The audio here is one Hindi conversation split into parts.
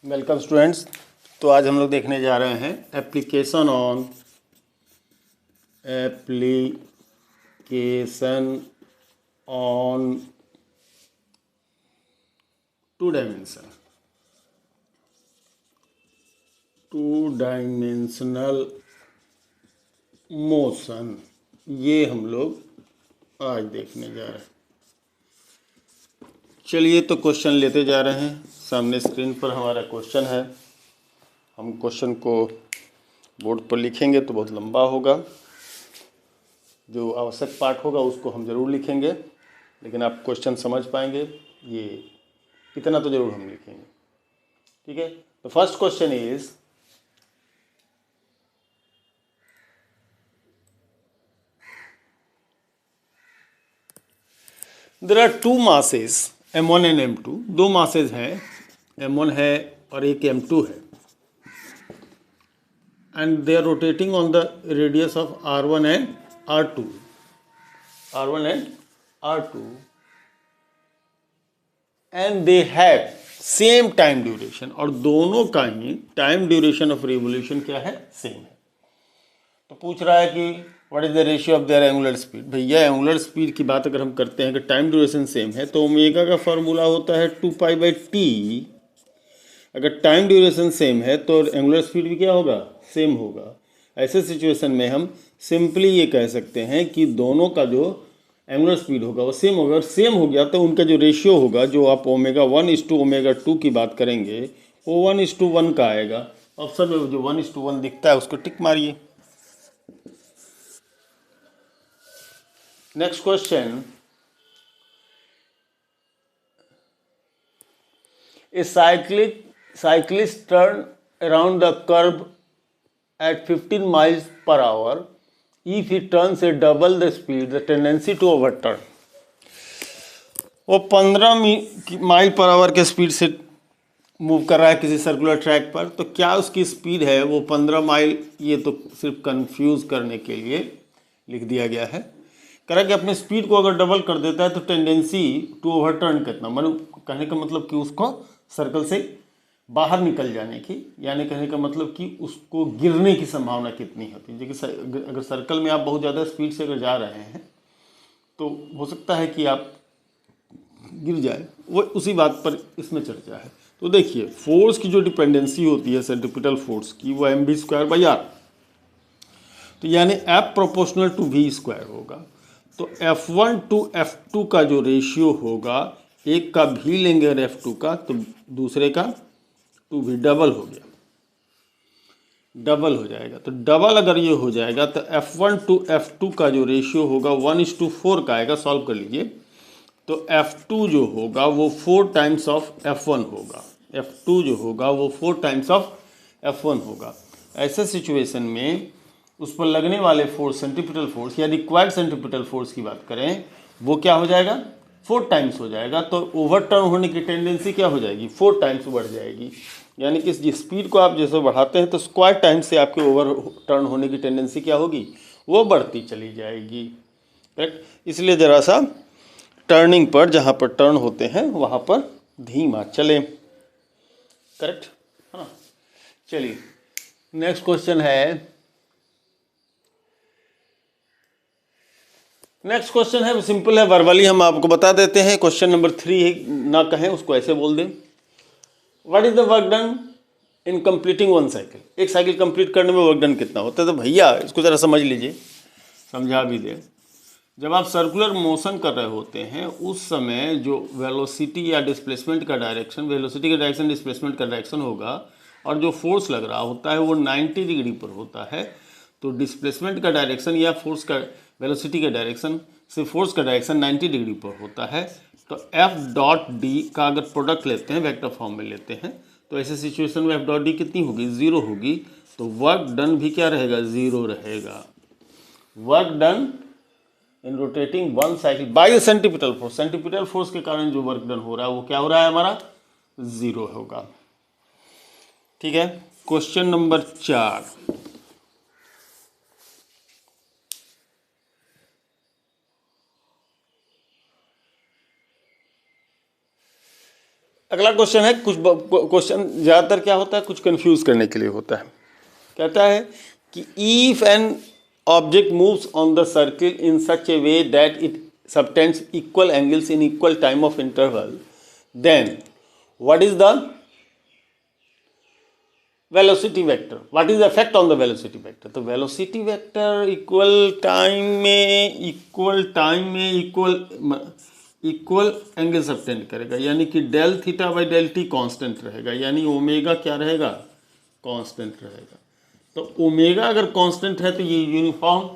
Welcome students. तो आज हम लोग देखने जा रहे हैं application on two dimensional motion. ये हम लोग आज देखने जा रहे हैं। चलिए तो क्वेश्चन लेते जा रहे हैं। सामने स्क्रीन पर हमारा क्वेश्चन है। हम क्वेश्चन को बोर्ड पर लिखेंगे तो बहुत लंबा होगा। जो आवश्यक पार्ट होगा उसको हम ज़रूर लिखेंगे, लेकिन आप क्वेश्चन समझ पाएंगे ये इतना तो ज़रूर हम लिखेंगे। ठीक है, तो first question is there are two masses m1 and m2। दो मासेज हैं, m1 है और एक m2 है, and they are rotating on the radius of r1 and r2 and they have same time duration. और दोनों का ही टाइम ड्यूरेशन ऑफ रिवोल्यूशन क्या है? सेम है। तो पूछ रहा है कि what is the ratio of their angular speed. भैया एंगुलर स्पीड की बात अगर हम करते हैं कि टाइम ड्यूरेशन सेम है तो ओमेगा का फॉर्मूला होता है 2π/t। अगर टाइम ड्यूरेशन सेम है तो एंगुलर स्पीड भी क्या होगा? सेम होगा। ऐसे सिचुएशन में हम सिंपली ये कह सकते हैं कि दोनों का जो एंगुलर स्पीड होगा वो सेम होगा। और सेम हो गया तो उनका जो रेशियो होगा, जो आप ω1:ω2 की बात करेंगे, वो 1:1 का आएगा। ऑप्शन में जो 1:1 दिखता है उसको टिक मारिए। Next question, A cyclist turn around the curve at 15 miles per hour. If he turns at double the speed, the tendency to overturn. वो 15 माइल पर आवर के स्पीड से मूव कर रहा है किसी सर्कुलर ट्रैक पर, तो क्या उसकी स्पीड है वो 15 माइल? ये तो सिर्फ कंफ्यूज करने के लिए लिख दिया गया है। कह रहा है कि अपनी स्पीड को अगर डबल कर देता है तो टेंडेंसी टू ओवरटर्न कितना, कहने का मतलब कि उसको सर्कल से बाहर निकल जाने की, यानी कहने का मतलब कि उसको गिरने की संभावना कितनी होती है। जैसे अगर सर्कल में आप बहुत ज़्यादा स्पीड से अगर जा रहे हैं तो हो सकता है कि आप गिर जाए। वो उसी बात पर इसमें चर्चा है। तो देखिए, फोर्स की जो डिपेंडेंसी होती है सेंट्रीपिटल फोर्स की, वो mv²/r, तो यानी F प्रोपोर्शनल टू v² होगा। तो F1 to F2 का जो रेशियो होगा, एक का भी लेंगे और F2 का, तो दूसरे का 2v, डबल हो गया, डबल हो जाएगा। तो डबल अगर ये हो जाएगा तो F1 to F2 का जो रेशियो होगा 1:4 का आएगा। सॉल्व कर लीजिए। तो F2 जो होगा वो 4 टाइम्स ऑफ F1 होगा। F2 जो होगा वो 4 टाइम्स ऑफ F1 होगा। ऐसे सिचुएशन में उस पर लगने वाले फोर्स, सेंट्रीपिटल फोर्स या रिक्वायर्ड सेंट्रीपिटल फोर्स की बात करें, वो क्या हो जाएगा? 4 टाइम्स हो जाएगा। तो ओवरटर्न होने की टेंडेंसी क्या हो जाएगी? 4 टाइम्स बढ़ जाएगी। यानी कि जिस स्पीड को आप जैसे बढ़ाते हैं तो स्क्वायर टाइम्स से आपके ओवरटर्न होने की टेंडेंसी क्या होगी? वो बढ़ती चली जाएगी। करेक्ट। इसलिए ज़रा सा टर्निंग पर, जहाँ पर टर्न होते हैं वहाँ पर धीमा चलें। करेक्ट है ना। चलिए नेक्स्ट क्वेश्चन है। नेक्स्ट क्वेश्चन है, सिंपल है, वर्बली हम आपको बता देते हैं। क्वेश्चन नंबर 3 है, ना कहें उसको ऐसे बोल दें। What is the work done in completing one cycle. एक साइकिल कंप्लीट करने में वर्क डन कितना होता है? तो भैया इसको ज़रा समझ लीजिए, समझा भी दे। जब आप सर्कुलर मोशन कर रहे होते हैं उस समय जो वेलोसिटी या डिस्प्लेसमेंट का डायरेक्शन, वेलोसिटी का डायरेक्शन डिस्प्लेसमेंट का डायरेक्शन होगा, और जो फोर्स लग रहा होता है वो 90 डिग्री पर होता है। तो डिस्प्लेसमेंट का डायरेक्शन या फोर्स का, वेलोसिटी का डायरेक्शन से फोर्स का डायरेक्शन 90 डिग्री पर होता है। तो F.D का अगर प्रोडक्ट लेते हैं, वेक्टर फॉर्म में लेते हैं, तो ऐसे सिचुएशन में F.D कितनी होगी? 0 होगी। तो वर्क डन भी क्या रहेगा? 0 रहेगा। Work done in rotating one cycle by centripetal force, centripetal force के कारण जो वर्क डन हो रहा है वो क्या हो रहा है? हमारा 0 होगा। ठीक है। क्वेश्चन नंबर 4, अगला क्वेश्चन है, कुछ क्वेश्चन ज़्यादातर क्या होता है, कुछ कंफ्यूज करने के लिए होता है। कहता है कि if an object moves on the circle in such a way that it subtends equal angles in equal time of interval, then what is the velocity vector, what is the effect on the velocity vector. तो वेलोसिटी वेक्टर इक्वल टाइम में इक्वल एंगल सबटेंड करेगा, यानी कि del theta by del T constant रहेगा, यानी ओमेगा क्या रहेगा, कांस्टेंट रहेगा। तो ओमेगा अगर कांस्टेंट है तो ये यूनिफॉर्म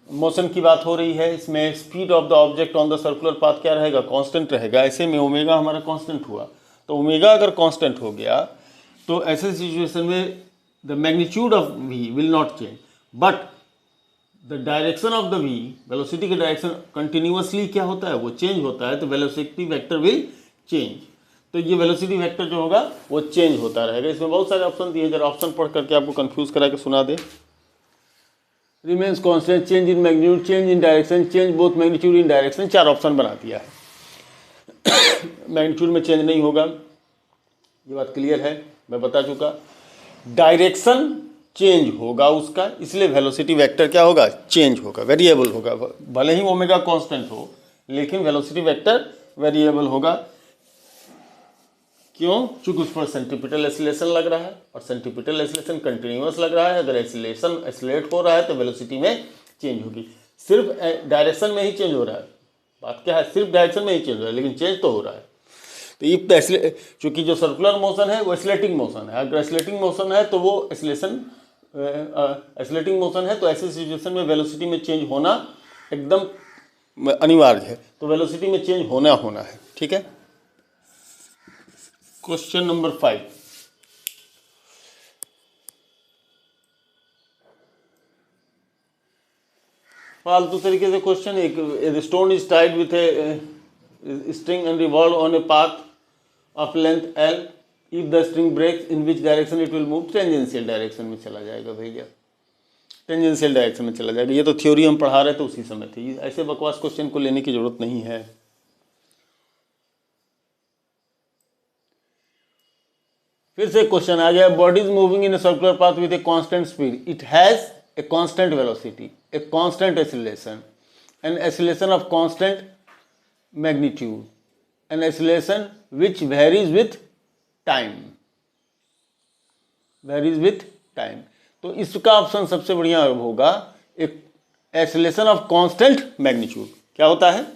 मोशन की बात हो रही है, इसमें speed of the object on the circular path क्या रहेगा, कांस्टेंट रहेगा। ऐसे में ओमेगा हमारा कांस्टेंट हुआ, तो ओमेगा अगर कांस्टेंट हो गया तो ऐसे सिचुएशन में the magnitude of v will not change, but the direction of the v, velocity का डायरेक्शन कंटिन्यूअसली क्या होता है, वो चेंज होता है, तो वेलोसिटी वेक्टर विल चेंज। तो ये वेलोसिटी वेक्टर जो होगा वो चेंज होता रहेगा। इसमें बहुत सारे ऑप्शन दिए हैं, जरा ऑप्शन पढ़ करके आपको कंफ्यूज करा के सुना दे। Remains constant, change in magnitude, change in direction, change both magnitude in direction, 4 option बना दिया है। मैग्नीट्यूड में चेंज नहीं होगा, ये बात क्लियर है, मैं बता चुका। डायरेक्शन चेंज होगा उसका, इसलिए वेलोसिटी वेक्टर क्या होगा, चेंज होगा, वेरिएबल होगा। भले ही ओमेगा कांस्टेंट हो लेकिन वेलोसिटी वेक्टर वेरिएबल होगा। क्यों? चूंकि उस पर सेंट्रीपिटल एसिलेशन लग रहा है, और सेंट्रीपिटल एसिलेशन कंटिन्यूअस लग रहा है। अगर एसिलेशन एसिलेट हो रहा है तो वेलोसिटी में चेंज होगी। सिर्फ डायरेक्शन में ही चेंज हो रहा है, बात क्या है, सिर्फ डायरेक्शन में ही चेंज हो रहा है, लेकिन चेंज तो हो रहा है। तो इफ चूंकि जो सर्कुलर मोशन है वो एसिलेटिंग मोशन है, अगर एसिलेटिंग मोशन है तो वो एसिलेटिंग मोशन है, तो ऐसी सिचुएशन में वेलोसिटी में चेंज होना एकदम अनिवार्य है। तो वेलोसिटी में चेंज होना है, ठीक है। क्वेश्चन नंबर 5, फालतू तरीके से क्वेश्चन। एक stone is tied with a string and revolve on a path of length L, if the string breaks in which direction it will move, tangential direction में चला जाएगा भैया, टेंजेंशियल डायरेक्शन में चला जाएगा। ये तो थ्योरी हम पढ़ा रहे थे उसी समय थी, ऐसे बकवास क्वेश्चन को लेने की जरूरत नहीं है। फिर से क्वेश्चन आ गया, body is moving in a circular path with a constant speed, it has a constant velocity, a constant acceleration, an acceleration of constant magnitude, an acceleration which varies with time, तो इसका ऑप्शन सबसे बढ़िया होगा, एक एक्सीलरेशन ऑफ कांस्टेंट मैग्नीट्यूड। क्या होता है,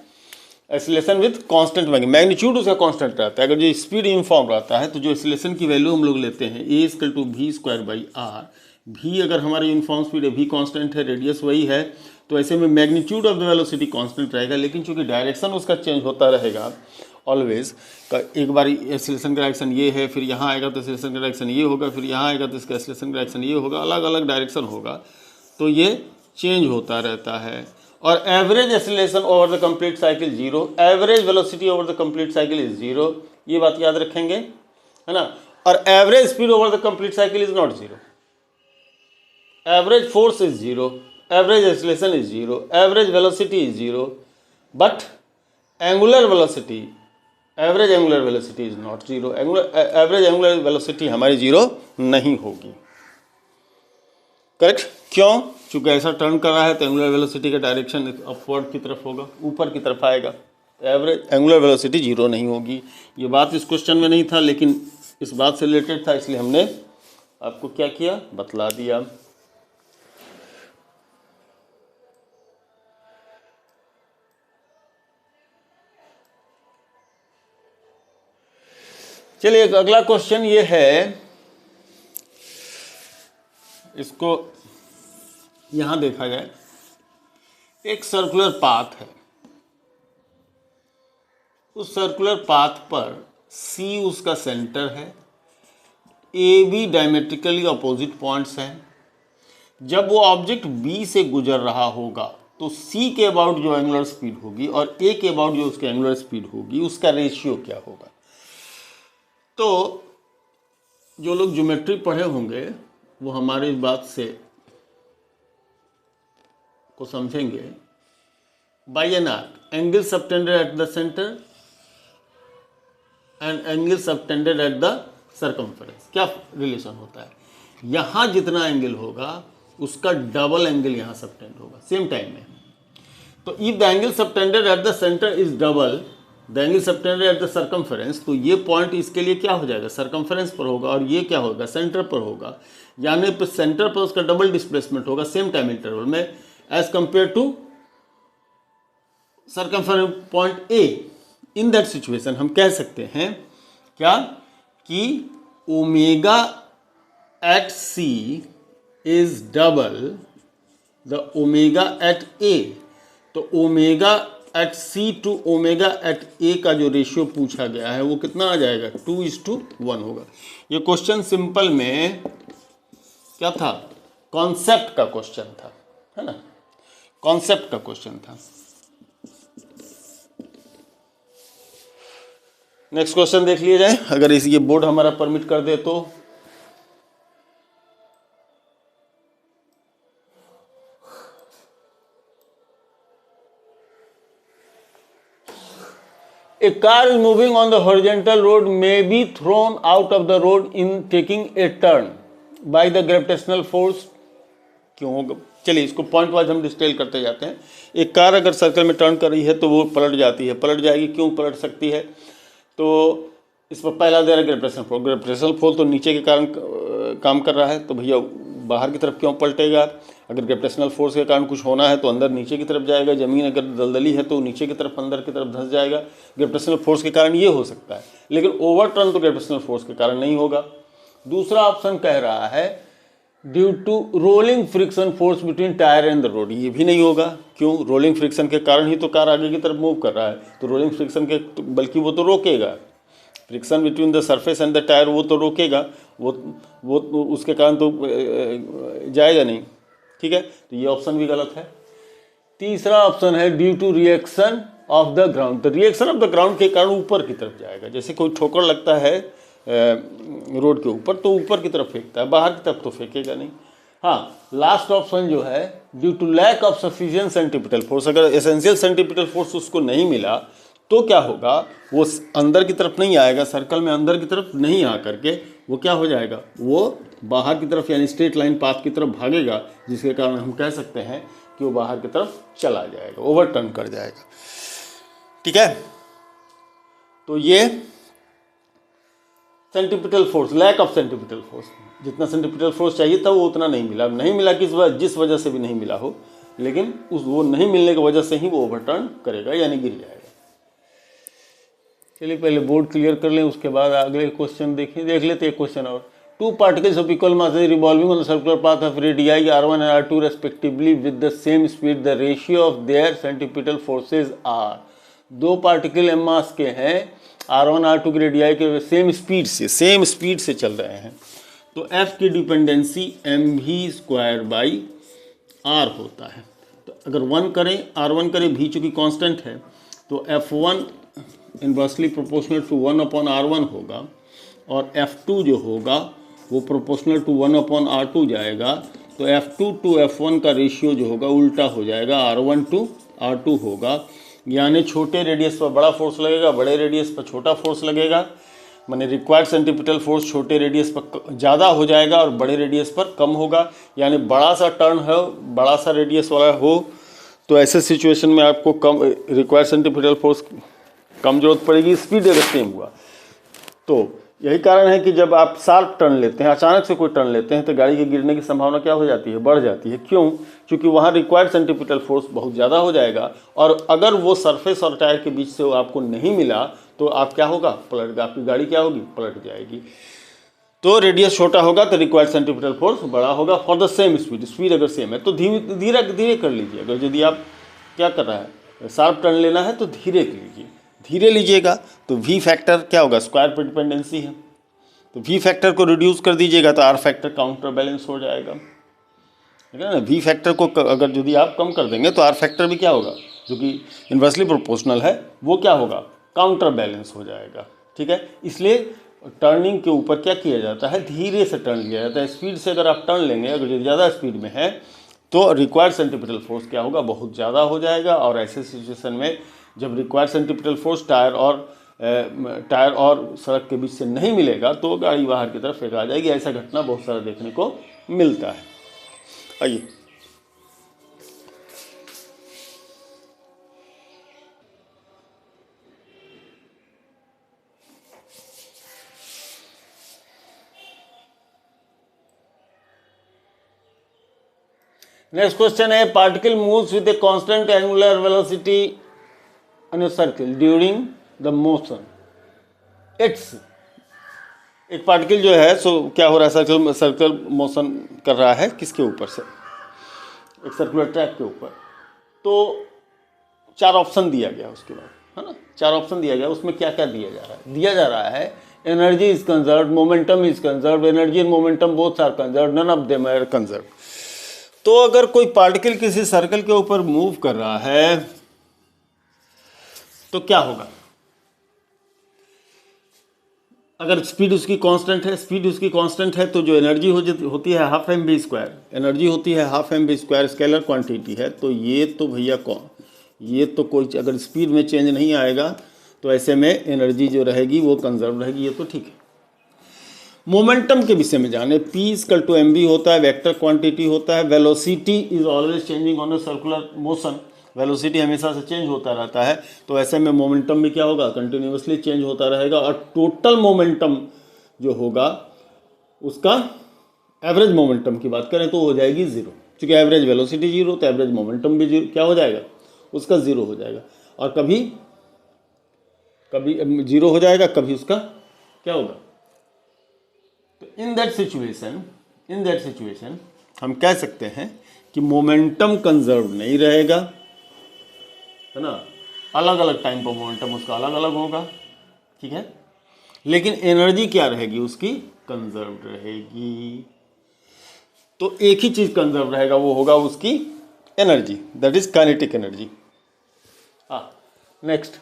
एक्सीलरेशन विथ कांस्टेंट मैग्नीट्यूड, उसका कांस्टेंट रहता है। अगर जो स्पीड यूनिफॉर्म रहता है तो जो एक्सीलरेशन की वैल्यू हम लोग लेते हैं a=v²/r, v अगर हमारी यूनिफॉर्म स्पीड है, v कांस्टेंट है, रेडियस वही है, तो ऐसे में magnitude of the velocity constant रहेगा। लेकिन चूंकि डायरेक्शन उसका चेंज होता रहेगा ऑलवेज, एक बार एक्सीलरेशन का डायरेक्शन ये है, फिर यहाँ आएगा तो एक्सीलरेशन का डायरेक्शन ये होगा, फिर यहाँ आएगा तो इसका एक्सीलरेशन का डायरेक्शन ये होगा, अलग अलग डायरेक्शन होगा, तो ये चेंज होता रहता है। और average acceleration over the complete cycle 0, average velocity over the complete cycle is 0, ये बात याद रखेंगे, है ना। और average speed over the complete cycle is not 0, average force is 0, average acceleration is 0, average velocity is 0, but angular velocity, average angular velocity is not 0, average angular velocity हमारी 0 नहीं होगी। करेक्ट? क्यों? चूंकि ऐसा टर्न कर रहा है तो एंगुलर वेलोसिटी का डायरेक्शन अपवर्ड की तरफ होगा, ऊपर की तरफ आएगा, तो एवरेज एंगुलर वेलोसिटी 0 नहीं होगी। ये बात इस क्वेश्चन में नहीं था, लेकिन इस बात से रिलेटेड था, इसलिए हमने आपको क्या किया, बतला दिया। चलिए अगला क्वेश्चन ये है, इसको यहां देखा जाए, एक सर्कुलर पाथ है, उस सर्कुलर पाथ पर C उसका सेंटर है, A B diametrically opposite points हैं। जब वो ऑब्जेक्ट B से गुजर रहा होगा तो C के अबाउट जो एंगुलर स्पीड होगी और A के अबाउट जो उसकी एंगुलर स्पीड होगी, उसका रेशियो क्या होगा। तो जो लोग ज्योमेट्री पढ़े होंगे वो हमारी इस बात से को समझेंगे। By an arc, angle subtended at the centre and angle subtended at the circumference. क्या रिलेशन होता है, यहाँ जितना एंगल होगा उसका डबल एंगल यहाँ सबटेंड होगा सेम टाइम में। तो if the angle subtended at the centre is double the angle subtended at the circumference, तो ये पॉइंट इसके लिए क्या हो जाएगा, सर्कमफेरेंस पर होगा, और ये क्या होगा, सेंटर पर होगा, यानी पर सेंटर पर उसका डबल डिस्प्लेसमेंट होगा सेम टाइम इंटरवल में as compared to circumference point A. In that situation हम कह सकते हैं क्या कि omega at C is double the omega at A. तो omega at C to omega at A का जो रेशियो पूछा गया है वो कितना आ जाएगा, 2:1 होगा। ये क्वेश्चन सिंपल में क्या था, कॉन्सेप्ट का क्वेश्चन था, है ना, कॉन्सेप्ट का क्वेश्चन था। नेक्स्ट क्वेश्चन देख लिया जाए, अगर इस ये बोर्ड हमारा परमिट कर दे तो। A car is moving on the horizontal road may be thrown out of the road in taking a turn by the gravitational force। क्यों होगा, चलिए इसको पॉइंट वाइज हम डिटेल करते जाते हैं। एक कार अगर सर्कल में टर्न कर रही है तो वो पलट जाती है, पलट जाएगी, क्यों पलट सकती है, तो इस पर पहला दे रहा है ग्रेविटेशनल फोर्स। ग्रेविटेशनल फोर्स तो नीचे के कारण काम कर रहा है, तो भैया बाहर की तरफ क्यों पलटेगा। अगर ग्रेविटेशनल फोर्स के कारण कुछ होना है तो अंदर नीचे की तरफ जाएगा, ज़मीन अगर दलदली है तो नीचे की तरफ अंदर की तरफ धंस जाएगा। ग्रेविटेशनल फोर्स के कारण ये हो सकता है, लेकिन ओवरटर्न तो ग्रेविटेशनल फोर्स के कारण नहीं होगा। दूसरा ऑप्शन कह रहा है due to rolling friction force between tyre and the road, ये भी नहीं होगा। क्यों, रोलिंग फ्रिक्शन के कारण ही तो कार आगे की तरफ मूव कर रहा है, तो रोलिंग फ्रिक्शन के बल्कि वो तो रोकेगा, friction between the surface and the tyre वो तो रोकेगा, वो उसके कारण तो जाएगा नहीं, ठीक है, तो ये ऑप्शन भी गलत है। तीसरा ऑप्शन है due to reaction of the ground, तो रिएक्शन ऑफ द ग्राउंड के कारण ऊपर की तरफ जाएगा। जैसे कोई ठोकर लगता है रोड के ऊपर तो ऊपर की तरफ फेंकता है, बाहर की तरफ तो फेंकेगा नहीं। हाँ, लास्ट ऑप्शन जो है due to lack of sufficient centripetal force, अगर एसेंशियल सेंट्रीपिटल फोर्स उसको नहीं मिला तो क्या होगा, वो अंदर की तरफ नहीं आएगा, सर्कल में अंदर की तरफ नहीं आ करके वो क्या हो जाएगा, वो बाहर की तरफ यानी स्ट्रेट लाइन पाथ की तरफ भागेगा, जिसके कारण हम कह सकते हैं कि वो बाहर की तरफ चला जाएगा, ओवरटर्न कर जाएगा। ठीक है, तो ये centripetal force, lack of centripetal force, जितना सेंट्रीपिटल फोर्स चाहिए था वो उतना नहीं मिला। नहीं मिला जिस वजह से भी नहीं मिला हो, लेकिन वो नहीं मिलने की वजह से ही वो ओवरटर्न करेगा यानी गिर जाएगा। चलिए पहले बोर्ड क्लियर कर लें, उसके बाद अगले क्वेश्चन देख लेते हैं क्वेश्चन। और two particles of equal mass revolving on the circular path of radii r1 and r2 respectively with the same speed, the ratio of their centripetal forces are. दो पार्टिकल एम मास के हैं, r1 r2 की रेडियाई के सेम स्पीड से चल रहे हैं, तो f की डिपेंडेंसी mv² होता है। तो अगर 1 करें, r1 करें, v चूँकि कांस्टेंट है तो f1 inversely proportional to 1/r1 होगा, और f2 जो होगा वो प्रोपोर्शनल टू 1/r2 जाएगा। तो f2 टू f1 का रेशियो जो होगा उल्टा हो जाएगा, r1 टू r2 होगा, यानी छोटे रेडियस पर बड़ा फोर्स लगेगा, बड़े रेडियस पर छोटा फोर्स लगेगा, माने रिक्वायर्ड सेंट्रीपिटल फोर्स छोटे रेडियस पर ज़्यादा हो जाएगा और बड़े रेडियस पर कम होगा। यानी बड़ा सा टर्न है, बड़ा सा रेडियस वाला हो, तो ऐसे सिचुएशन में आपको कम रिक्वायर्ड सेंट्रीपिटल फोर्स कम जरूरत पड़ेगी, स्पीड अगर सेम हुआ। तो यही कारण है कि जब आप शार्प टर्न लेते हैं, अचानक से कोई टर्न लेते हैं, तो गाड़ी के गिरने की संभावना क्या हो जाती है, बढ़ जाती है। क्यों, क्योंकि वहाँ रिक्वायर्ड सेंट्रीपिटल फोर्स बहुत ज़्यादा हो जाएगा, और अगर वो सरफेस और टायर के बीच से आपको नहीं मिला तो आप क्या होगा, पलट, आपकी गाड़ी क्या होगी, पलट जाएगी। तो रेडियस छोटा होगा तो रिक्वायर्ड सेंट्रीपिटल फोर्स बड़ा होगा फॉर द सेम स्पीड अगर सेम है तो धीरे धीरे कर लीजिए। अगर यदि आप क्या कर रहा है, शार्प टर्न लेना है तो धीरे लीजिएगा। तो वी फैक्टर क्या होगा, स्क्वायर पर डिपेंडेंसी है, तो वी फैक्टर को रिड्यूस कर दीजिएगा तो आर फैक्टर काउंटर बैलेंस हो जाएगा, ठीक है ना। वी फैक्टर को अगर यदि आप कम कर देंगे तो आर फैक्टर भी क्या होगा, जो कि इन्वर्सली प्रोपोर्शनल है, वो क्या होगा, काउंटर बैलेंस हो जाएगा। ठीक है, इसलिए टर्निंग के ऊपर क्या किया जाता है, धीरे से टर्न लिया जाता है। स्पीड से अगर आप टर्न लेंगे, अगर ज़्यादा स्पीड में है तो रिक्वायर्ड सेंट्रीपिटल फोर्स क्या होगा, बहुत ज़्यादा हो जाएगा। और ऐसे सिचुएशन में जब रिक्वायर्ड सेंट्रीपिटल फोर्स टायर और टायर और सड़क के बीच से नहीं मिलेगा तो गाड़ी बाहर की तरफ फेंका जाएगी। ऐसा घटना बहुत सारा देखने को मिलता है। आइए नेक्स्ट क्वेश्चन है, particle moves with a constant angular velocity in a circle during the motion it's. एक पार्टिकल जो है सो क्या हो रहा है, सर्कल मोशन कर रहा है किसके ऊपर से, एक सर्कुलर ट्रैक के ऊपर। तो 4 ऑप्शन दिया गया उसके बाद, है ना, 4 ऑप्शन दिया गया। उसमें क्या क्या दिया जा रहा है? दिया जा रहा है energy is conserve, momentum is conserve, energy and momentum both are conserve, none of them are conserve. तो अगर कोई पार्टिकल किसी सर्कल के ऊपर मूव कर रहा है तो क्या होगा? अगर स्पीड उसकी कांस्टेंट है तो जो एनर्जी होती है half M V square, energy होती है half M V square, scalar quantity है। तो ये तो भैया ये तो कोई, अगर स्पीड में चेंज नहीं आएगा तो ऐसे में एनर्जी जो रहेगी वो कंजर्व रहेगी, ये तो ठीक है। मोमेंटम के विषय में जाने, P = mv होता है, वेक्टर क्वांटिटी होता है, velocity is always changing on a circular motion, velocity हमेशा से चेंज होता रहता है। तो ऐसे में मोमेंटम भी क्या होगा, कंटिन्यूसली चेंज होता रहेगा। और टोटल मोमेंटम जो होगा उसका एवरेज मोमेंटम की बात करें तो हो जाएगी 0, क्योंकि एवरेज वेलोसिटी 0 तो एवरेज मोमेंटम भी 0 क्या हो जाएगा, उसका 0 हो जाएगा। और कभी 0 हो जाएगा, कभी उसका क्या होगा। तो इन दैट सिचुएशन हम कह सकते हैं कि मोमेंटम कंजर्व नहीं रहेगा, है ना, अलग अलग टाइम पर मोमेंटम उसका अलग अलग होगा, ठीक है। लेकिन एनर्जी क्या रहेगी उसकी, कंजर्व रहेगी। तो एक ही चीज कंजर्व रहेगा, वो होगा उसकी energy, that is kinetic energy. Next,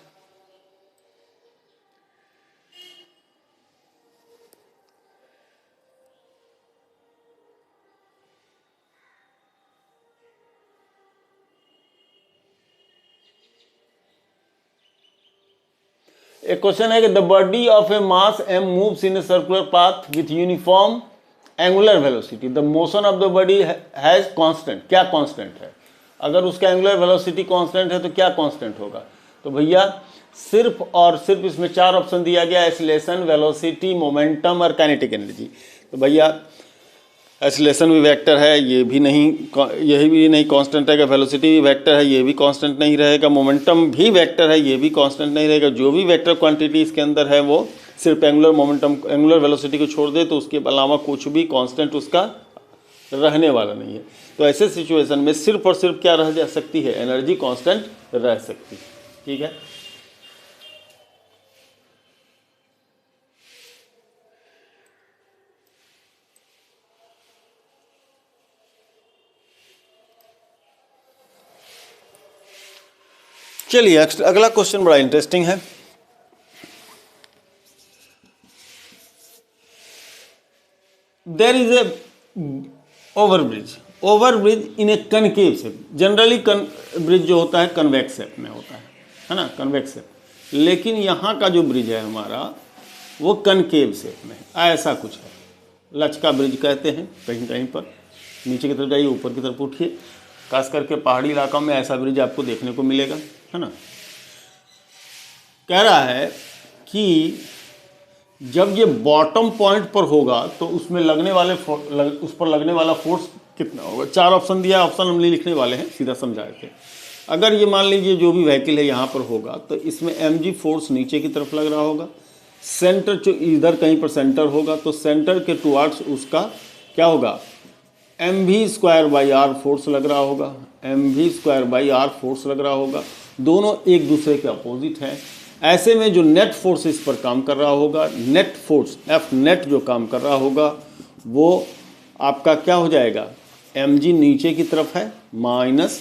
एक क्वेश्चन है कि the body of A mass m moves in a circular path with uniform angular velocity, the motion of the body has constant. क्या कांस्टेंट है? अगर उसका एंगुलर वेलोसिटी कांस्टेंट है तो क्या कांस्टेंट होगा? तो भैया सिर्फ और सिर्फ इसमें 4 ऑप्शन दिया गया, एक्सीलरेशन, वेलोसिटी, मोमेंटम और काइनेटिक एनर्जी। तो भैया एक्सीलरेशन भी वेक्टर है, यही भी नहीं कांस्टेंट रहेगा, वेलोसिटी भी वेक्टर है, ये भी कांस्टेंट नहीं रहेगा, मोमेंटम भी वेक्टर है, ये भी कांस्टेंट नहीं रहेगा। जो भी वेक्टर क्वांटिटी इसके अंदर है वो सिर्फ एंगुलर वेलोसिटी को छोड़ दे तो उसके अलावा कुछ भी कांस्टेंट उसका रहने वाला नहीं है। तो ऐसे सिचुएशन में सिर्फ और सिर्फ क्या रह जा सकती है, एनर्जी कांस्टेंट रह सकती है, ठीक है। चलिए अगला क्वेश्चन बड़ा इंटरेस्टिंग है। There is a overbridge in a concave shape. Generally bridge जो होता है कन्वेक्स शेप में होता है ना, कन्वेक्स शेप। लेकिन यहाँ का जो ब्रिज है हमारा वो कनकेव शेप में है, ऐसा कुछ है, लचका ब्रिज कहते हैं कहीं कहीं पर। नीचे की तरफ जाइए, ऊपर की तरफ उठिए, खास करके पहाड़ी इलाकों में ऐसा ब्रिज आपको देखने को मिलेगा, है ना। कह रहा है कि जब ये बॉटम पॉइंट पर होगा तो उसमें उस पर लगने वाला फोर्स कितना होगा। 4 ऑप्शन दिया, ऑप्शन हम लिखने वाले हैं, सीधा समझाए थे। अगर ये मान लीजिए जो भी व्हीकल है यहाँ पर होगा तो इसमें mg फोर्स नीचे की तरफ लग रहा होगा, सेंटर जो इधर कहीं पर सेंटर होगा तो सेंटर के टुवार्ड्स उसका क्या होगा, mv²/r फोर्स लग रहा होगा, mv²/r फोर्स लग रहा होगा। दोनों एक दूसरे के अपोजिट हैं। ऐसे में जो नेट फोर्स इस पर काम कर रहा होगा, नेट फोर्स F नेट जो काम कर रहा होगा वो आपका क्या हो जाएगा, mg नीचे की तरफ है माइनस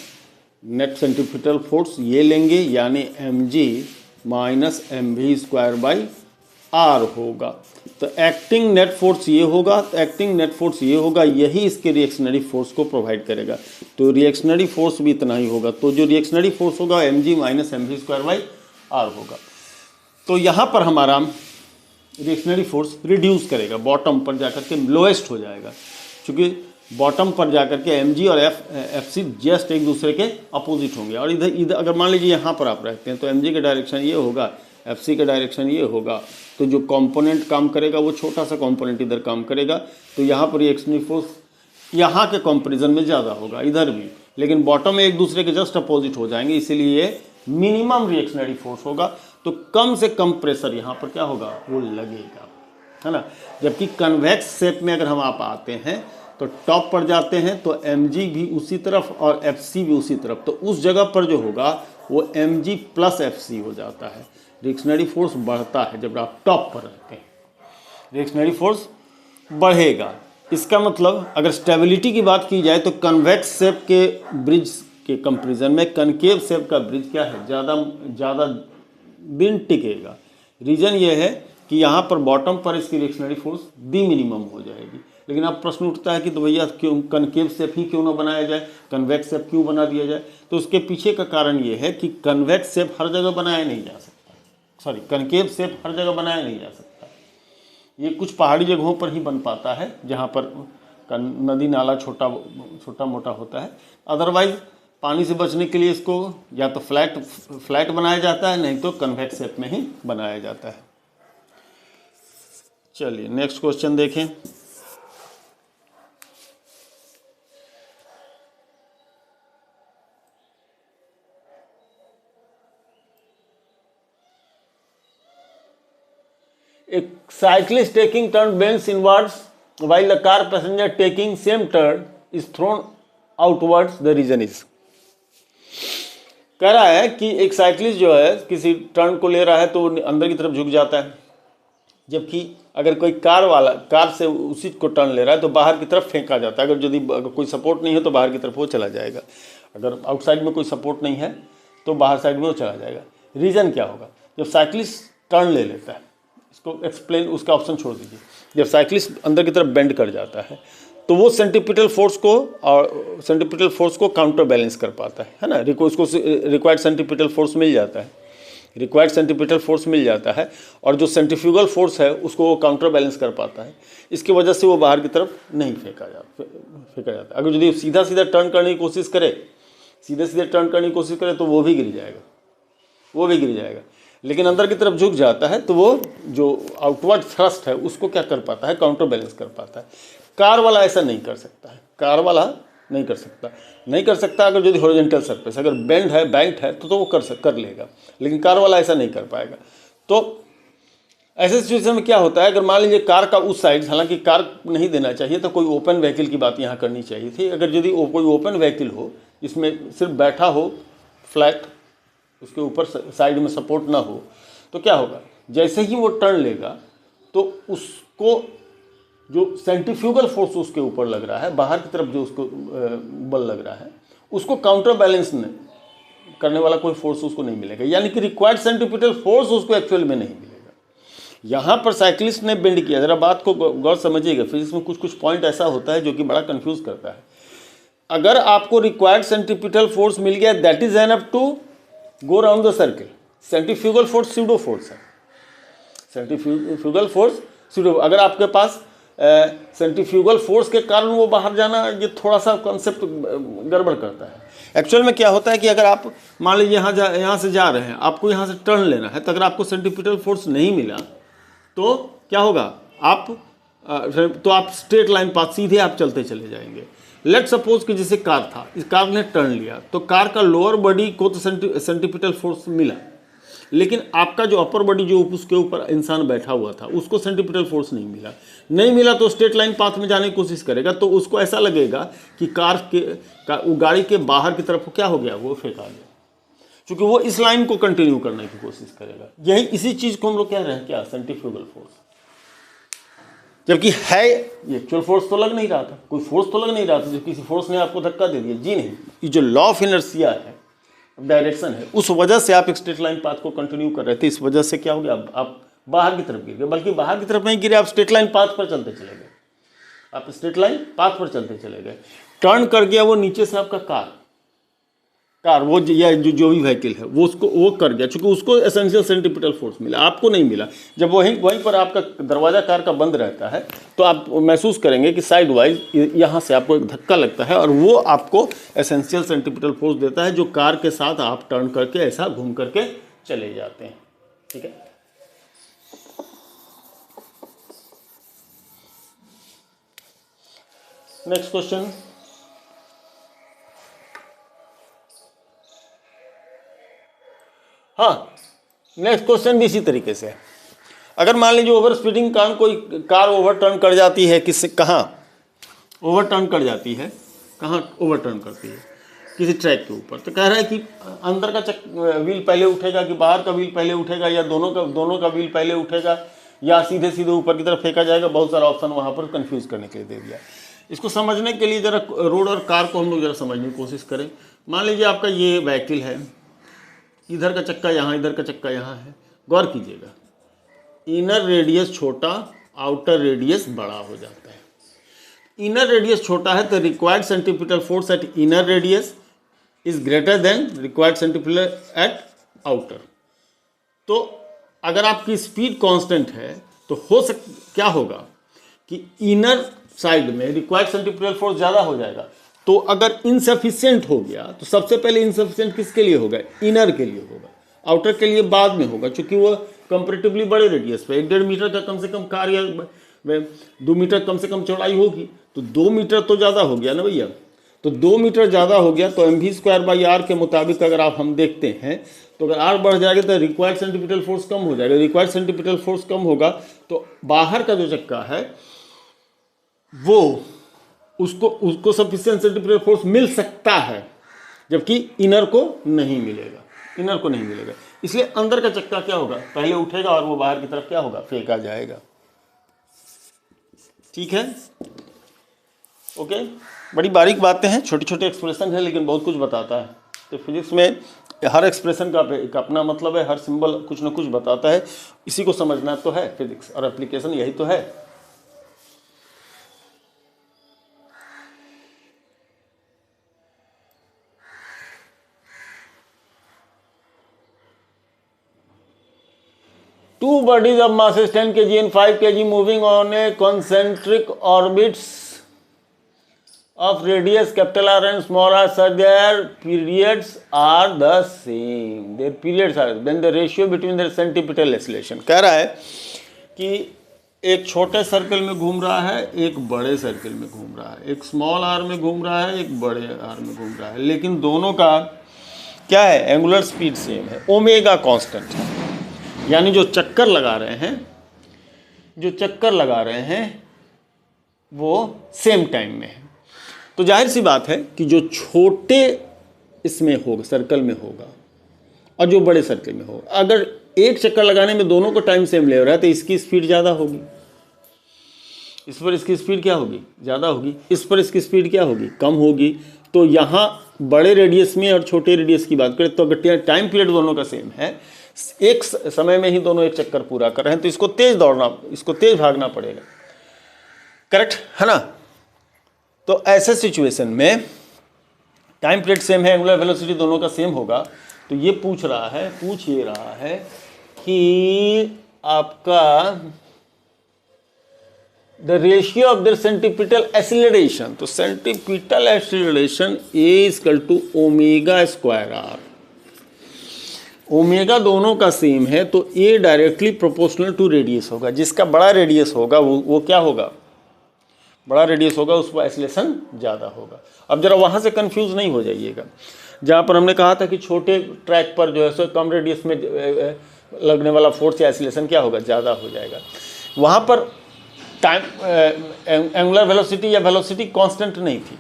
नेट सेंट्रीफ्यूगल फोर्स ये लेंगे, यानी mg माइनस mv²/r होगा। तो एक्टिंग नेट फोर्स ये होगा, यही इसके रिएक्शनरी फोर्स को प्रोवाइड करेगा। तो रिएक्शनरी फोर्स भी इतना ही होगा। तो जो रिएक्शनरी फोर्स होगा mg माइनस mv²/r होगा। तो यहाँ पर हमारा रिएक्शनरी फोर्स रिड्यूस करेगा, बॉटम पर जाकर के लोएस्ट हो जाएगा, क्योंकि बॉटम पर जाकर के mg और fc जस्ट एक दूसरे के अपोजिट होंगे। और इधर इधर अगर मान लीजिए यहाँ पर आप रहते हैं तो mg का डायरेक्शन ये होगा, fc का डायरेक्शन ये होगा, तो जो कंपोनेंट काम करेगा वो छोटा सा कंपोनेंट इधर काम करेगा, तो यहाँ पर रिएक्शनरी फोर्स यहाँ के कंपेरिजन में ज़्यादा होगा, इधर भी, लेकिन बॉटम में एक दूसरे के जस्ट अपोजिट हो जाएंगे, इसीलिए ये मिनिमम रिएक्शनरी फोर्स होगा। तो कम से कम प्रेशर यहाँ पर क्या होगा, वो लगेगा, है ना। जबकि कन्वेक्स शेप में अगर हम आप आते हैं तो टॉप पर जाते हैं तो mg भी उसी तरफ और fc भी उसी तरफ, तो उस जगह पर जो होगा वो mg प्लस fc हो जाता है। रिएक्शनरी फोर्स बढ़ता है जब आप टॉप पर रहते हैं, रिएक्शनरी फोर्स बढ़ेगा। इसका मतलब अगर स्टेबिलिटी की बात की जाए तो कन्वेक्स शेप के ब्रिज के कंपैरिजन में कनकेव शेप का ब्रिज क्या है, ज़्यादा दिन टिकेगा। रीज़न ये है कि यहाँ पर बॉटम पर इसकी रिएक्शनरी फोर्स दी मिनिमम हो जाएगी। लेकिन अब प्रश्न उठता है कि तो भैया क्यों कनकेव शेप ही क्यों ना बनाया जाए, कन्वेक्स शेप क्यों बना दिया जाए। तो उसके पीछे का कारण ये है कि कन्वेक्स शेप हर जगह बनाया नहीं जा सकता, सॉरी कनकेव शेप हर जगह बनाया नहीं जा सकता। ये कुछ पहाड़ी जगहों पर ही बन पाता है जहाँ पर नदी नाला छोटा मोटा होता है। अदरवाइज पानी से बचने के लिए इसको या तो फ्लैट बनाया जाता है, नहीं तो कन्वेक्स शेप में ही बनाया जाता है। चलिए नेक्स्ट क्वेश्चन देखें। A cyclist taking turn bends inwards while the car passenger taking same turn is thrown outwards. The reason is, कह रहा है कि एक साइकिलिस्ट जो है किसी टर्न को ले रहा है तो वो अंदर की तरफ झुक जाता है, जबकि अगर कोई कार से उसी को टर्न ले रहा है तो बाहर की तरफ फेंका जाता है। अगर कोई सपोर्ट नहीं है तो बाहर की तरफ वो चला जाएगा, अगर आउटसाइड में कोई सपोर्ट नहीं है तो बाहर साइड में वो चला जाएगा। रीज़न क्या होगा, जब साइकिलिस्ट टर्न ले लेता है, इसको एक्सप्लेन, उसका ऑप्शन छोड़ दीजिए। जब साइकिलिस्ट अंदर की तरफ बेंड कर जाता है तो वो सेंट्रीपिटल फोर्स को काउंटर बैलेंस कर पाता है ना। उसको रिक्वायर्ड सेंट्रीपिटल फोर्स मिल जाता है, और जो सेंट्रीफ्यूगल फोर्स है उसको वो काउंटर बैलेंस कर पाता है। इसकी वजह से वो बाहर की तरफ नहीं फेंका जाता। अगर यदि सीधा टर्न करने की कोशिश करे तो वो भी गिर जाएगा। लेकिन अंदर की तरफ झुक जाता है तो वो जो आउटवर्ड थ्रस्ट है उसको क्या कर पाता है, काउंटर बैलेंस कर पाता है। कार वाला ऐसा नहीं कर सकता अगर यदि हॉरिजॉन्टल सरफेस अगर बैंक्ड है तो वो कर लेगा, लेकिन कार वाला ऐसा नहीं कर पाएगा। तो ऐसे सिचुएशन में क्या होता है, अगर मान लीजिए कार का उस साइड, हालांकि कार नहीं देना चाहिए तो कोई ओपन व्हीकल की बात यहाँ करनी चाहिए थी। अगर यदि कोई ओपन व्हीकल हो जिसमें सिर्फ बैठा हो फ्लैट, उसके ऊपर साइड में सपोर्ट ना हो, तो क्या होगा, जैसे ही वो टर्न लेगा तो उसको जो सेंट्रीफ्यूगल फोर्स उसके ऊपर लग रहा है, बाहर की तरफ जो उसको बल लग रहा है, उसको काउंटर बैलेंस करने वाला कोई फोर्स उसको नहीं मिलेगा, यानी कि रिक्वायर्ड सेंट्रीपिटल फोर्स उसको एक्चुअल में नहीं मिलेगा। यहाँ पर साइकिलिस्ट ने बेंड किया, जरा बात को गौर समझिएगा, फिजिक्स में कुछ पॉइंट ऐसा होता है जो कि बड़ा कंफ्यूज करता है। अगर आपको रिक्वायर्ड सेंट्रीपिटल फोर्स मिल गया, that is enough to go round the circle. Centrifugal force pseudo force है, अगर आपके पास सेंट्रीफ्यूगल फोर्स के कारण वो बाहर जाना, ये थोड़ा सा कॉन्सेप्ट गड़बड़ करता है। एक्चुअल में क्या होता है कि अगर आप मान लीजिए यहाँ से जा रहे हैं, आपको यहाँ से टर्न लेना है, तो अगर आपको सेंट्रीपिटल फोर्स नहीं मिला तो क्या होगा, आप स्ट्रेट लाइन पाथ सीधे आप चलते चले जाएंगे। लेट सपोज कि जैसे कार था, इस कार ने टर्न लिया तो कार का लोअर बॉडी को तो सेंट्रीपिटल फोर्स मिला, लेकिन आपका जो अपर बॉडी जो उसके ऊपर इंसान बैठा हुआ था उसको सेंट्रीपिटल फोर्स नहीं मिला तो स्ट्रेट लाइन पाथ में जाने की कोशिश करेगा, तो उसको ऐसा लगेगा कि गाड़ी के बाहर की तरफ क्या हो गया, वो फेंका गया, क्योंकि वो इस लाइन को कंटिन्यू करने की कोशिश करेगा। इसी चीज़ को हम लोग कह रहे हैं क्या, सेंट्रीफ्यूगल फोर्स। जबकि है ये एक्चुअल फोर्स तो लग नहीं रहा था, कोई फोर्स तो लग नहीं रहा था, जब किसी फोर्स ने आपको धक्का दे दिया, जी नहीं, ये जो लॉ ऑफ इनर्शिया है, डायरेक्शन है, उस वजह से आप एक स्ट्रेट लाइन पाथ को कंटिन्यू कर रहे थे, इस वजह से क्या हो गया, आप बाहर की तरफ गिर गए। बल्कि बाहर की तरफ नहीं गिरे, आप स्ट्रेट लाइन पाथ पर चलते चले गए, टर्न कर गया वो नीचे से आपका कार, कार वो या जो भी व्हीकल है वो उसको वो कर गया, चूंकि उसको एसेंशियल सेंट्रीपिटल फोर्स मिला, आपको नहीं मिला। जब वहीं पर आपका दरवाज़ा कार का बंद रहता है तो आप महसूस करेंगे कि साइड वाइज यहाँ से आपको एक धक्का लगता है और वो आपको एसेंशियल सेंट्रीपिटल फोर्स देता है, जो कार के साथ आप टर्न करके ऐसा घूम करके चले जाते हैं। ठीक है, नेक्स्ट क्वेश्चन। हाँ, नेक्स्ट क्वेश्चन भी इसी तरीके से है। अगर मान लीजिए ओवर स्पीडिंग कारण कोई कार ओवरटर्न कर जाती है, किससे कहाँ ओवरटर्न कर जाती है, कहाँ ओवरटर्न करती है, किसी ट्रैक के ऊपर, तो कह रहा है कि अंदर का व्हील पहले उठेगा कि बाहर का व्हील पहले उठेगा, या दोनों का व्हील पहले उठेगा, या सीधे सीधे ऊपर की तरफ फेंका जाएगा। बहुत सारा ऑप्शन वहाँ पर कंफ्यूज करने के लिए दे दिया। इसको समझने के लिए ज़रा रोड और कार को हम लोग ज़रा समझने की कोशिश करें। मान लीजिए आपका ये व्हीकल है, इधर का चक्का यहाँ, इधर का चक्का यहाँ है। गौर कीजिएगा, इनर रेडियस छोटा, आउटर रेडियस बड़ा हो जाता है। इनर रेडियस छोटा है तो required centripetal force at inner radius is greater than required centripetal eight outer. तो अगर आपकी स्पीड कांस्टेंट है तो क्या होगा कि इनर साइड में रिक्वायर्ड सेंट्रीपिटल फोर्स ज़्यादा हो जाएगा। तो अगर इनसफिशिएंट हो गया तो सबसे पहले इनसफिशिएंट किसके लिए होगा? इनर के लिए होगा, आउटर के लिए बाद में होगा, क्योंकि वो कंपेरेटिवली बड़े रेडियस पे 1.5 मीटर का कम से कम कार या 2 मीटर कम से कम चौड़ाई होगी, तो 2 मीटर तो ज़्यादा हो गया ना भैया। तो 2 मीटर ज़्यादा हो गया तो mv²/r के मुताबिक अगर आप हम देखते हैं तो अगर r बढ़ जाएगा तो रिक्वायर्ड सेंट्रीपिटल फोर्स कम हो जाएगा। रिक्वायर्ड सेंट्रीपिटल फोर्स कम होगा तो बाहर का जो चक्का है वो उसको सफिशिएंट सेंट्रीपिटल फोर्स मिल सकता है, जबकि इनर को नहीं मिलेगा। इसलिए अंदर का चक्का क्या होगा, पहले उठेगा और वो बाहर की तरफ क्या होगा, फेंका जाएगा। ठीक है, ओके। बड़ी बारीक बातें हैं, छोटी छोटी एक्सप्रेशन है, लेकिन बहुत कुछ बताता है। तो फिजिक्स में हर एक्सप्रेशन का एक अपना मतलब है, हर सिंबल कुछ ना कुछ बताता है। इसी को समझना तो है फिजिक्स, और एप्लीकेशन यही तो है। Two bodies of masses 10 kg and 5 kg moving on a concentric orbits of radius capital R and small r such their periods are the same. Their periods are then the ratio between their centripetal acceleration. कह रहा है कि एक छोटे सर्कल में घूम रहा है, एक बड़े सर्कल में घूम रहा है, एक स्मॉल आर में घूम रहा है, एक बड़े आर में घूम रहा है, लेकिन दोनों का क्या है, एंगुलर स्पीड सेम है, ओमेगा कांस्टेंट है। यानी जो चक्कर लगा रहे हैं वो सेम टाइम में है। तो जाहिर सी बात है कि जो छोटे इसमें होगा, सर्कल में होगा, और जो बड़े सर्कल में होगा, अगर एक चक्कर लगाने में दोनों को टाइम सेम ले रहा है तो इसकी स्पीड ज़्यादा होगी, इस पर इसकी स्पीड क्या होगी, ज़्यादा होगी, इस पर इसकी स्पीड क्या होगी, कम होगी। तो यहाँ बड़े रेडियस में और छोटे रेडियस की बात करें तो अगर टाइम पीरियड दोनों का सेम है, एक समय में ही दोनों एक चक्कर पूरा कर रहे हैं, तो इसको तेज भागना पड़ेगा, करेक्ट है ना। तो ऐसे सिचुएशन में टाइम पीरियड सेम है, एंगुलर वेलोसिटी दोनों का सेम होगा। तो ये पूछ ये रहा है कि आपका the ratio of the centripetal acceleration, तो centripetal acceleration A = ω²r। Omega दोनों का सेम है तो A directly proportional to radius होगा। जिसका बड़ा रेडियस होगा वो क्या होगा, बड़ा रेडियस होगा, उस पर एक्सीलरेशन ज़्यादा होगा। अब जरा वहाँ से कंफ्यूज नहीं हो जाइएगा। जहाँ पर हमने कहा था कि छोटे ट्रैक पर जो है सो कम रेडियस में लगने वाला फोर्स या एक्सीलरेशन क्या होगा, ज़्यादा हो जाएगा। वहाँ पर टाइम एंगुलर वेलोसिटी या वेलोसिटी कांस्टेंट नहीं थी,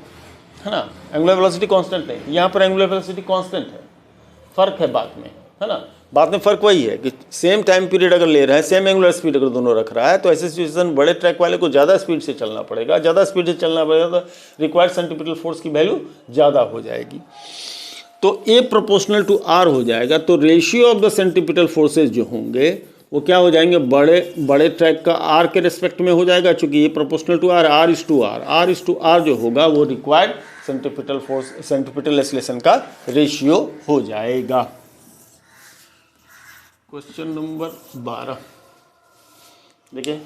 है ना, एंगुलर वेलोसिटी कांस्टेंट नहीं थी। यहाँ पर एंगुलर वेलोसिटी कांस्टेंट है, फ़र्क है बात में, है ना। बात में फ़र्क वही है कि सेम टाइम पीरियड अगर ले रहा है, सेम एंगुलर स्पीड अगर दोनों रख रहा है, तो ऐसे सिचुएशन बड़े ट्रैक वाले को ज़्यादा स्पीड से चलना पड़ेगा। ज़्यादा स्पीड से चलना पड़ेगा तो रिक्वायर्ड सेंट्रीपिटल फोर्स की वैल्यू ज़्यादा हो जाएगी। तो A प्रोपोर्शनल टू R हो जाएगा। तो ratio of the centripetal forces जो होंगे वो क्या हो जाएंगे, बड़े ट्रैक का आर के रिस्पेक्ट में हो जाएगा, चूंकि ये proportional to R, R is to R जो होगा वो required centripetal force, centripetal acceleration का रेशियो हो जाएगा। क्वेश्चन नंबर 12 देखिए,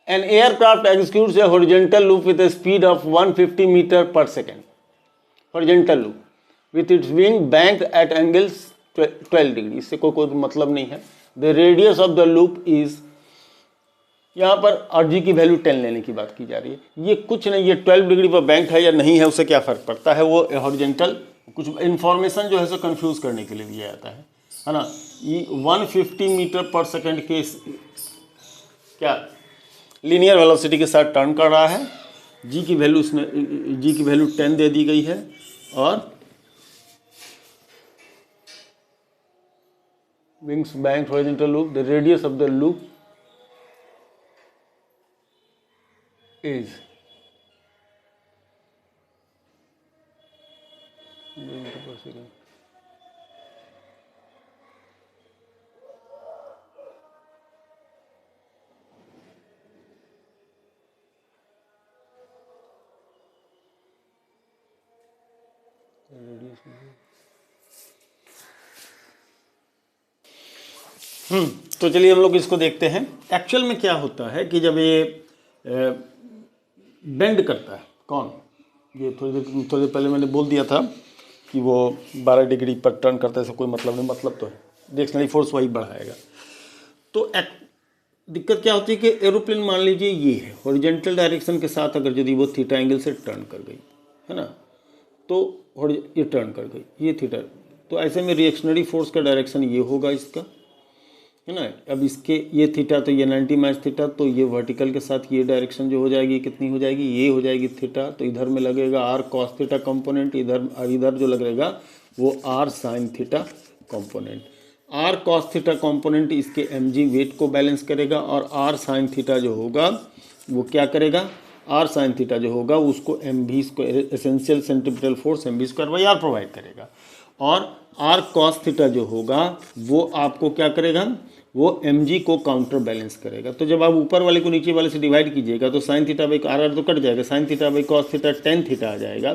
An aircraft executes a horizontal loop with a speed of 150 meter per second. Horizontal loop with its wing banked at angles 12 degree, इससे कोई मतलब नहीं है। The radius of the loop is, यहाँ पर RG की वैल्यू 10 लेने की बात की जा रही है। ये कुछ नहीं, ये 12 डिग्री पर बैंक है या नहीं है, उससे क्या फ़र्क पड़ता है। वो हॉरिजॉन्टल कुछ इन्फॉर्मेशन जो है सो कंफ्यूज करने के लिए दिया जाता है ना। ये 150 मीटर पर सेकेंड के क्या लीनियर वेलोसिटी के साथ टर्न कर रहा है। जी की वैल्यू 10 दे दी गई है और wings bank horizontal loop, the radius of the loop is तो चलिए हम लोग इसको देखते हैं। एक्चुअल में क्या होता है कि जब ये बेंड करता है, कौन, ये थोड़ी देर पहले मैंने बोल दिया था कि वो 12 डिग्री पर टर्न करता है, ऐसा कोई मतलब नहीं, मतलब तो है डिरेक्शनल फोर्स वही बढ़ाएगा। तो दिक्कत क्या होती है कि एरोप्लेन मान लीजिए ये है हॉरिजॉन्टल डायरेक्शन के साथ, अगर यदि वो थीटा एंगल से टर्न कर गई है ना, तो ये टर्न कर गई, ये थीटा, तो ऐसे में रिएक्शनरी फोर्स का डायरेक्शन ये होगा इसका, है ना। अब इसके ये थीटा, तो ये 90 माइनस थीटा, तो ये वर्टिकल के साथ ये डायरेक्शन जो हो जाएगी कितनी हो जाएगी, ये हो जाएगी थीटा। तो इधर में लगेगा आर कॉस थीटा कंपोनेंट, इधर जो लगेगा वो R sine theta component. R cos theta component इसके एम जी वेट को बैलेंस करेगा, और आर साइन थीटा जो होगा वो क्या करेगा, आर साइन थीटा जो होगा उसको M V square, essential centripetal force M V square by R provide करेगा। और आर कॉस थीटा जो होगा वो आपको क्या करेगा, वो एम जी को काउंटर बैलेंस करेगा। तो जब आप ऊपर वाले को नीचे वाले से डिवाइड कीजिएगा तो साइन थीटा बाई आर तो कट जाएगा, sine theta by cos theta tan theta आ जाएगा,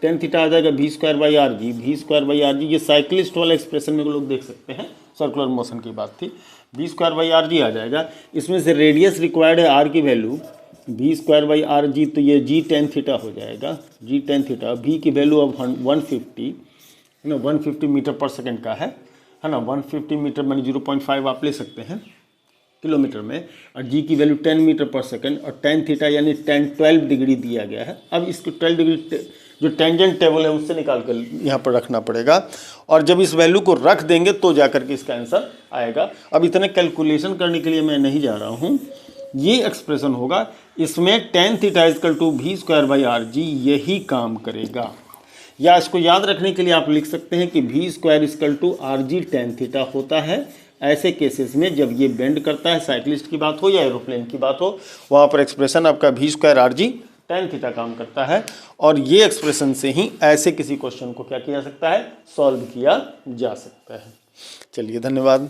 टेन थीटा आ जाएगा भी स्क्वायर बाई आर जी, भी स्क्वायर बाई आर जी। ये साइक्लिस्ट वाला एक्सप्रेशन में लोग देख सकते हैं, सर्कुलर मोशन की बात थी, भी स्क्वायर बाई आर जी आ जाएगा। इसमें से रेडियस रिक्वायर्ड है आर की वैल्यू भी स्क्वायर बाई आर जी, तो ये जी टेन थीटा हो जाएगा, जी टेन थीटा। भी की वैल्यू अब 150 है ना, 150 मीटर पर सेकेंड का है ना, 150 मीटर मानी 0.5 आप ले सकते हैं किलोमीटर में, और जी की वैल्यू 10 मीटर पर सेकेंड, और टेन थीटा यानी 12 डिग्री दिया गया है। अब इसको 12 डिग्री जो टेंजेंट टेबल है उससे निकाल कर यहाँ पर रखना पड़ेगा, और जब इस वैल्यू को रख देंगे तो जाकर के इसका आंसर आएगा। अब इतने कैलकुलेशन करने के लिए मैं नहीं जा रहा हूँ, ये एक्सप्रेशन होगा, इसमें टेन थीटा इजकल टू भी स्क्वायर बाई आर जी यही काम करेगा। या इसको याद रखने के लिए आप लिख सकते हैं कि V square equal to R G tan theta होता है ऐसे केसेस में जब ये बेंड करता है, साइक्लिस्ट की बात हो या एरोप्लेन की बात हो, वहाँ पर एक्सप्रेशन आपका भी square are G tan theta काम करता है। और ये एक्सप्रेशन से ही ऐसे किसी क्वेश्चन को क्या किया जा सकता है, सॉल्व किया जा सकता है। चलिए धन्यवाद।